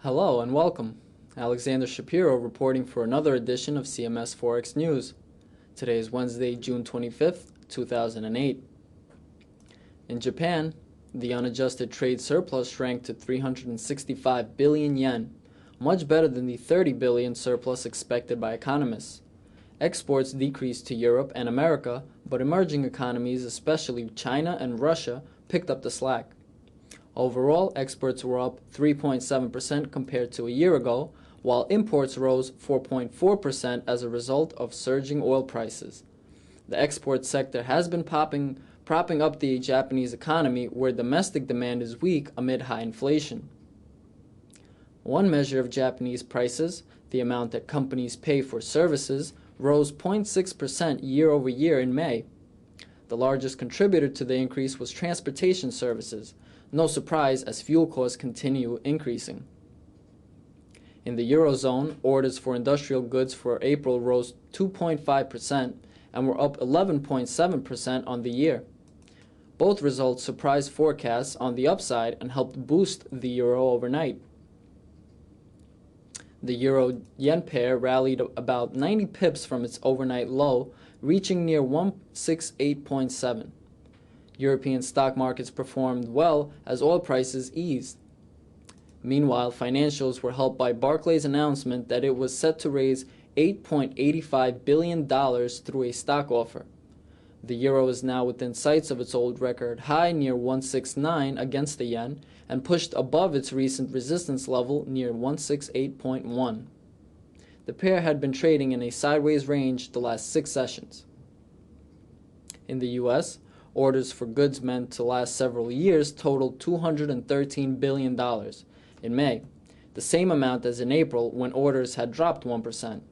Hello and welcome. Alexander Shapiro reporting for another edition of CMS Forex News. Today is Wednesday, June 25th, 2008. In Japan, the unadjusted trade surplus shrank to 365 billion yen, much better than the 30 billion surplus expected by economists. Exports decreased to Europe and America, but emerging economies, especially China and Russia, picked up the slack. Overall, exports were up 3.7% compared to a year ago, while imports rose 4.4% as a result of surging oil prices. The export sector has been propping up the Japanese economy, where domestic demand is weak amid high inflation. One measure of Japanese prices, the amount that companies pay for services, rose 0.6% year over year in May. The largest contributor to the increase was transportation services. No surprise, as fuel costs continue increasing. In the Eurozone, orders for industrial goods for April rose 2.5% and were up 11.7% on the year. Both results surprised forecasts on the upside and helped boost the euro overnight. The euro-yen pair rallied about 90 pips from its overnight low, reaching near 168.7. European stock markets performed well as oil prices eased. Meanwhile, financials were helped by Barclays' announcement that it was set to raise $8.85 billion through a stock offer. The euro is now within sights of its old record high near 169 against the yen and pushed above its recent resistance level near 168.1. The pair had been trading in a sideways range the last 6 sessions. In the U.S., orders for goods meant to last several years totaled $213 billion in May, the same amount as in April when orders had dropped 1%.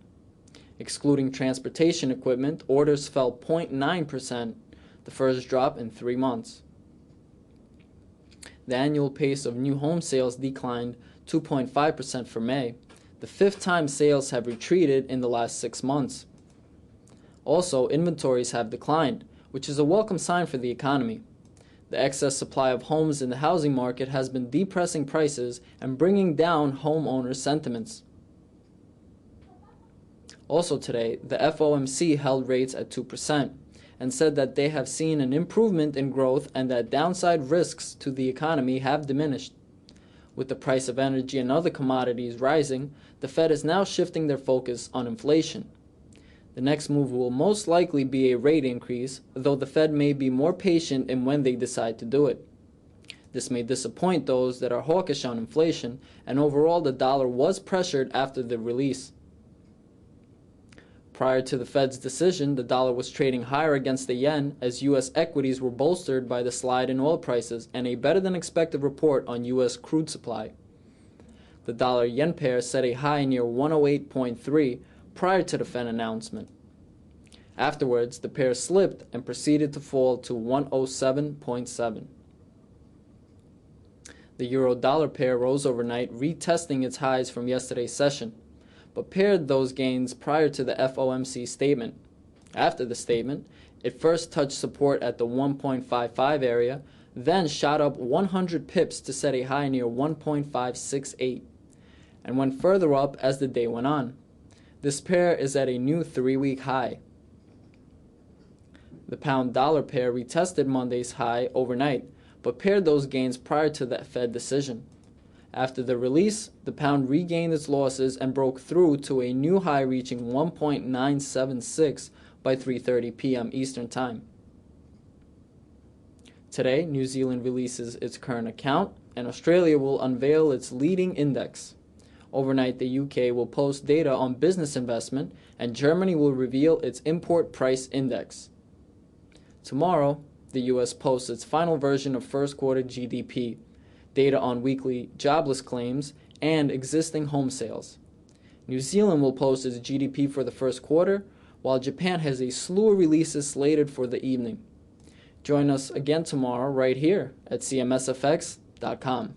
Excluding transportation equipment, orders fell 0.9%, the first drop in 3 months. The annual pace of new home sales declined 2.5% for May, the 5th time sales have retreated in the last 6 months. Also, inventories have declined, which is a welcome sign for the economy. The excess supply of homes in the housing market has been depressing prices and bringing down homeowner sentiments. Also today, the FOMC held rates at 2% and said that they have seen an improvement in growth and that downside risks to the economy have diminished. With the price of energy and other commodities rising, the Fed is now shifting their focus on inflation. The next move will most likely be a rate increase, though the Fed may be more patient in when they decide to do it. This may disappoint those that are hawkish on inflation, and overall the dollar was pressured after the release. Prior to the Fed's decision, the dollar was trading higher against the yen as U.S. equities were bolstered by the slide in oil prices and a better-than-expected report on U.S. crude supply. The dollar-yen pair set a high near 108.3 prior to the Fed announcement. Afterwards, the pair slipped and proceeded to fall to 107.7. The euro-dollar pair rose overnight, retesting its highs from yesterday's session, but paired those gains prior to the FOMC statement. After the statement, it first touched support at the 1.55 area, then shot up 100 pips to set a high near 1.568, and went further up as the day went on. This pair is at a new 3-week high. The pound-dollar pair retested Monday's high overnight, but paired those gains prior to the Fed decision. After the release, the pound regained its losses and broke through to a new high reaching 1.976 by 3:30 p.m. Eastern Time. Today, New Zealand releases its current account, and Australia will unveil its leading index. Overnight, the UK will post data on business investment, and Germany will reveal its import price index. Tomorrow, the US posts its final version of first quarter GDP, data on weekly jobless claims, and existing home sales. New Zealand will post its GDP for the first quarter, while Japan has a slew of releases slated for the evening. Join us again tomorrow right here at cmsfx.com.